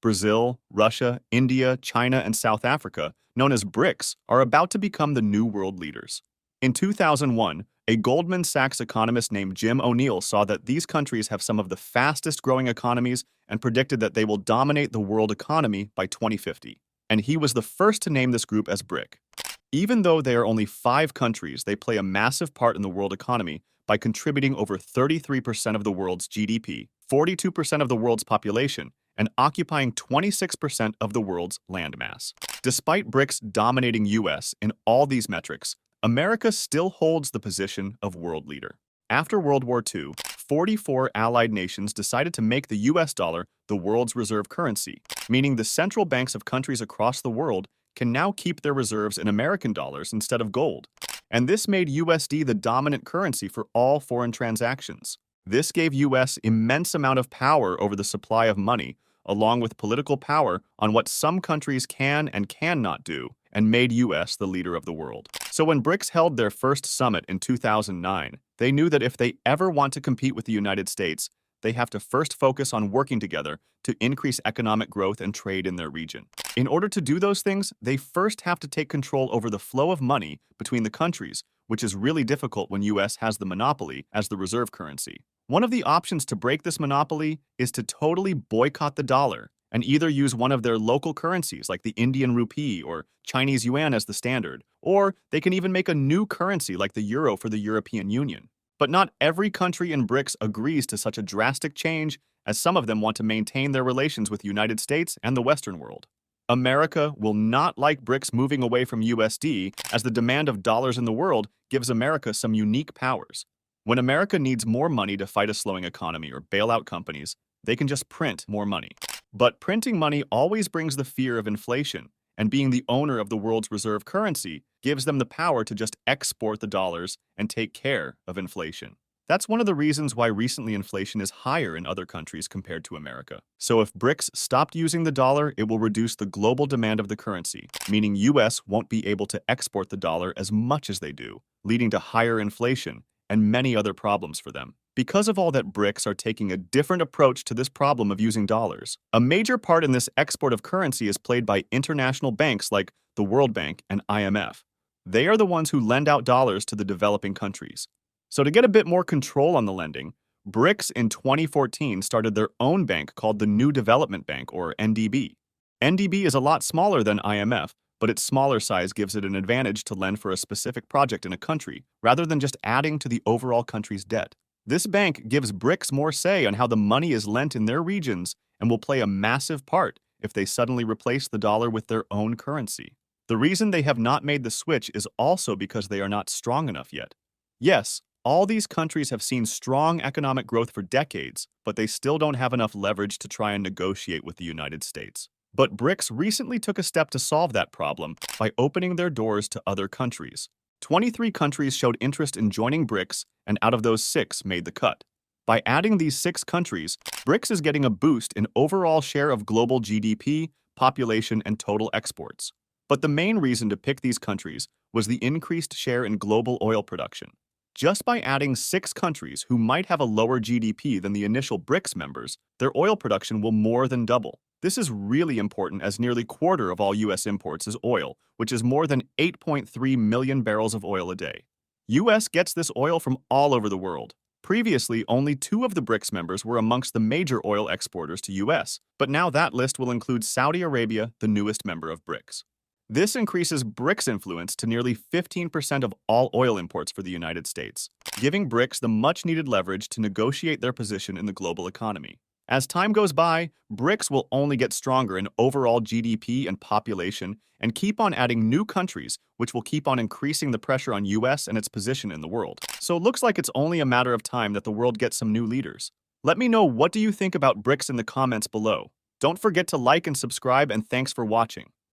Brazil, Russia, India, China, and South Africa, known as BRICS, are about to become the new world leaders. In 2001, a Goldman Sachs economist named Jim O'Neill saw that these countries have some of the fastest growing economies and predicted that they will dominate the world economy by 2050. And he was the first to name this group as BRIC. Even though they are only 5 countries, they play a massive part in the world economy by contributing over 33% of the world's GDP, 42% of the world's population, and occupying 26% of the world's landmass. Despite BRICS dominating US in all these metrics, America still holds the position of world leader. After World War II, 44 allied nations decided to make the US dollar the world's reserve currency, meaning the central banks of countries across the world can now keep their reserves in American dollars instead of gold. And this made USD the dominant currency for all foreign transactions. This gave US immense amount of power over the supply of money, along with political power on what some countries can and cannot do, and made US the leader of the world. So when BRICS held their first summit in 2009, they knew that if they ever want to compete with the United States, they have to first focus on working together to increase economic growth and trade in their region. In order to do those things, they first have to take control over the flow of money between the countries, which is really difficult when US has the monopoly as the reserve currency. One of the options to break this monopoly is to totally boycott the dollar and either use one of their local currencies like the Indian rupee or Chinese yuan as the standard, or they can even make a new currency like the euro for the European Union. But not every country in BRICS agrees to such a drastic change, as some of them want to maintain their relations with the United States and the Western world. America will not like BRICS moving away from USD, as the demand of dollars in the world gives America some unique powers. When America needs more money to fight a slowing economy or bail out companies, they can just print more money. But printing money always brings the fear of inflation, and being the owner of the world's reserve currency gives them the power to just export the dollars and take care of inflation. That's one of the reasons why recently inflation is higher in other countries compared to America. So if BRICS stopped using the dollar, it will reduce the global demand of the currency, meaning US won't be able to export the dollar as much as they do, leading to higher inflation and many other problems for them. Because of all that, BRICS are taking a different approach to this problem of using dollars. A major part in this export of currency is played by international banks like the World Bank and IMF. They are the ones who lend out dollars to the developing countries. So to get a bit more control on the lending, BRICS in 2014 started their own bank called the New Development Bank, or NDB. NDB is a lot smaller than IMF, but its smaller size gives it an advantage to lend for a specific project in a country, rather than just adding to the overall country's debt. This bank gives BRICS more say on how the money is lent in their regions and will play a massive part if they suddenly replace the dollar with their own currency. The reason they have not made the switch is also because they are not strong enough yet. Yes, all these countries have seen strong economic growth for decades, but they still don't have enough leverage to try and negotiate with the United States. But BRICS recently took a step to solve that problem by opening their doors to other countries. 23 countries showed interest in joining BRICS, and out of those 6 made the cut. By adding these 6 countries, BRICS is getting a boost in overall share of global GDP, population, and total exports. But the main reason to pick these countries was the increased share in global oil production. Just by adding 6 countries who might have a lower GDP than the initial BRICS members, their oil production will more than double. This is really important as nearly a quarter of all US imports is oil, which is more than 8.3 million barrels of oil a day. US gets this oil from all over the world. Previously, only 2 of the BRICS members were amongst the major oil exporters to US, but now that list will include Saudi Arabia, the newest member of BRICS. This increases BRICS' influence to nearly 15% of all oil imports for the United States, giving BRICS the much-needed leverage to negotiate their position in the global economy. As time goes by, BRICS will only get stronger in overall GDP and population and keep on adding new countries, which will keep on increasing the pressure on US and its position in the world. So it looks like it's only a matter of time that the world gets some new leaders. Let me know, what do you think about BRICS in the comments below. Don't forget to like and subscribe, and thanks for watching.